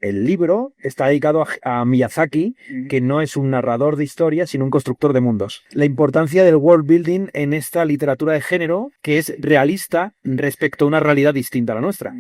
El libro está dedicado a Miyazaki, que no es un narrador de historias, sino un constructor de mundos. La importancia del world building en esta literatura de género, que es realista respecto a una realidad distinta a la nuestra.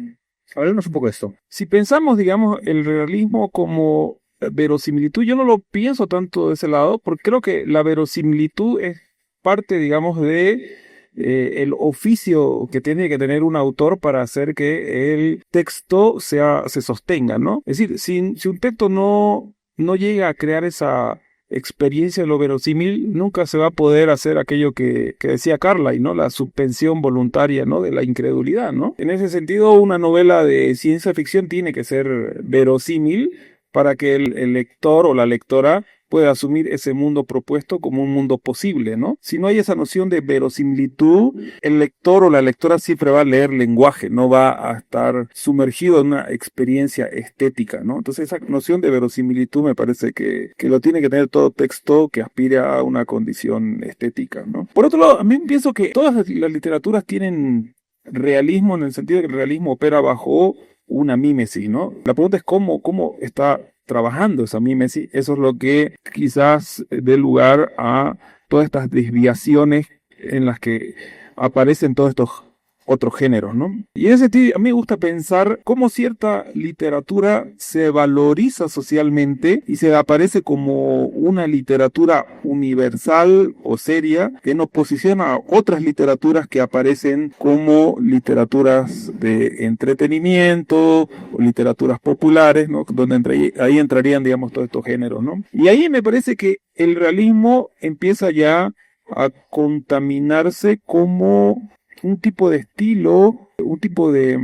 Háblanos un poco de esto. Si pensamos, digamos, el realismo como verosimilitud, yo no lo pienso tanto de ese lado, porque creo que la verosimilitud es parte, digamos, de el oficio que tiene que tener un autor para hacer que el texto se sostenga, ¿no? Es decir, si un texto no llega a crear esa experiencia de lo verosímil, nunca se va a poder hacer aquello que decía Carlyle, ¿no? La suspensión voluntaria, ¿no? De la incredulidad, ¿no? En ese sentido, una novela de ciencia ficción tiene que ser verosímil para que el lector o la lectora puede asumir ese mundo propuesto como un mundo posible, ¿no? Si no hay esa noción de verosimilitud, el lector o la lectora siempre va a leer lenguaje, no va a estar sumergido en una experiencia estética, ¿no? Entonces esa noción de verosimilitud me parece que lo tiene que tener todo texto que aspire a una condición estética, ¿no? Por otro lado, a mí pienso que todas las literaturas tienen realismo en el sentido de que el realismo opera bajo una mímesis, ¿no? La pregunta es cómo está trabajando esa mímesis. Eso es lo que quizás dé lugar a todas estas desviaciones en las que aparecen todos estos otros géneros, ¿no? Y en ese sentido, a mí me gusta pensar cómo cierta literatura se valoriza socialmente y se aparece como una literatura universal o seria en oposición a otras literaturas que aparecen como literaturas de entretenimiento o literaturas populares, ¿no? Donde ahí entrarían, digamos, todos estos géneros, ¿no? Y ahí me parece que el realismo empieza ya a contaminarse como un tipo de estilo, un tipo de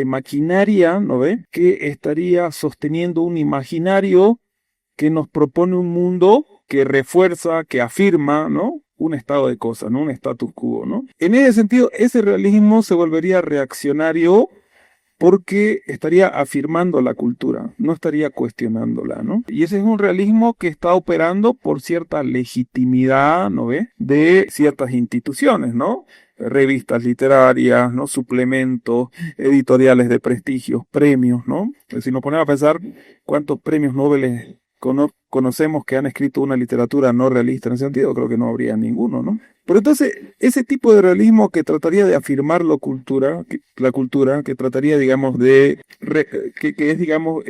maquinaria, ¿no ve? Que estaría sosteniendo un imaginario que nos propone un mundo que refuerza, que afirma, ¿no? Un estado de cosas, ¿no? Un status quo, ¿no? En ese sentido, ese realismo se volvería reaccionario porque estaría afirmando la cultura, no estaría cuestionándola, ¿no? Y ese es un realismo que está operando por cierta legitimidad, ¿no ve? De ciertas instituciones, ¿no? Revistas literarias, ¿no? Suplementos, editoriales de prestigio, premios, ¿no? Si nos ponemos a pensar cuántos premios Nobel conocemos que han escrito una literatura no realista en ese sentido, creo que no habría ninguno, ¿no? Pero entonces, ese tipo de realismo que trataría de afirmar la cultura, que trataría, digamos, que es, digamos,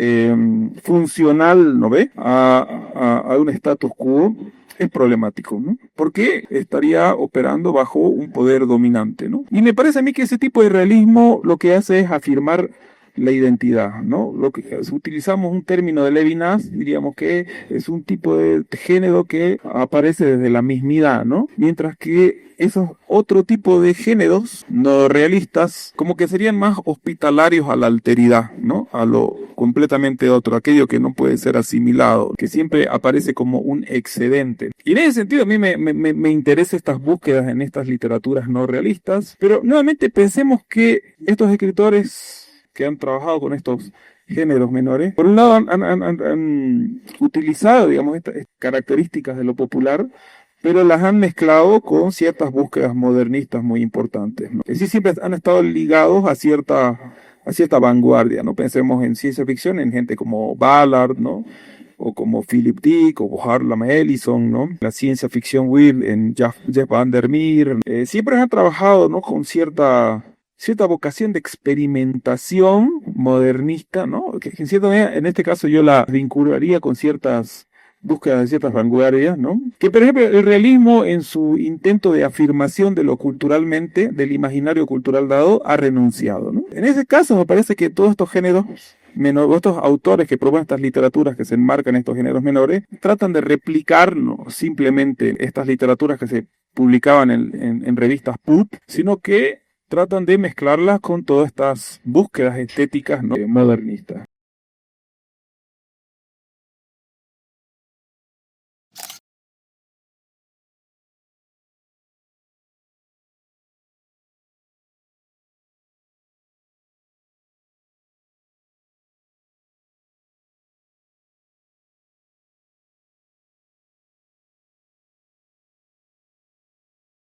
funcional, ¿no ve? A un status quo, es problemático, ¿no? Porque estaría operando bajo un poder dominante, ¿no? Y me parece a mí que ese tipo de realismo lo que hace es afirmar la identidad, ¿no? Lo que si utilizamos un término de Levinas, diríamos que es un tipo de género que aparece desde la mismidad, ¿no? Mientras que esos otro tipo de géneros no realistas como que serían más hospitalarios a la alteridad, ¿no? A lo completamente otro, aquello que no puede ser asimilado, que siempre aparece como un excedente. Y en ese sentido a mí me interesan estas búsquedas en estas literaturas no realistas, pero nuevamente pensemos que estos escritores que han trabajado con estos géneros menores, por un lado han utilizado, digamos, estas características de lo popular, pero las han mezclado con ciertas búsquedas modernistas muy importantes, ¿no? Es decir, siempre han estado ligados a cierta vanguardia, ¿no? Pensemos en ciencia ficción, en gente como Ballard, ¿no? O como Philip Dick, o Harlan Ellison, ¿no? La ciencia ficción Will en Jeff Vandermeer. Siempre han trabajado, ¿no? Con cierta vocación de experimentación modernista, ¿no? Que en cierta manera, en este caso yo la vincularía con ciertas búsquedas de ciertas vanguardias, ¿no? Que por ejemplo el realismo en su intento de afirmación de lo culturalmente, del imaginario cultural dado, ha renunciado, ¿no? En ese caso me parece que todos estos géneros estos autores que proponen estas literaturas que se enmarcan en estos géneros menores, tratan de replicar no simplemente estas literaturas que se publicaban en revistas pulp, sino que tratan de mezclarlas con todas estas búsquedas estéticas, ¿no? Modernistas.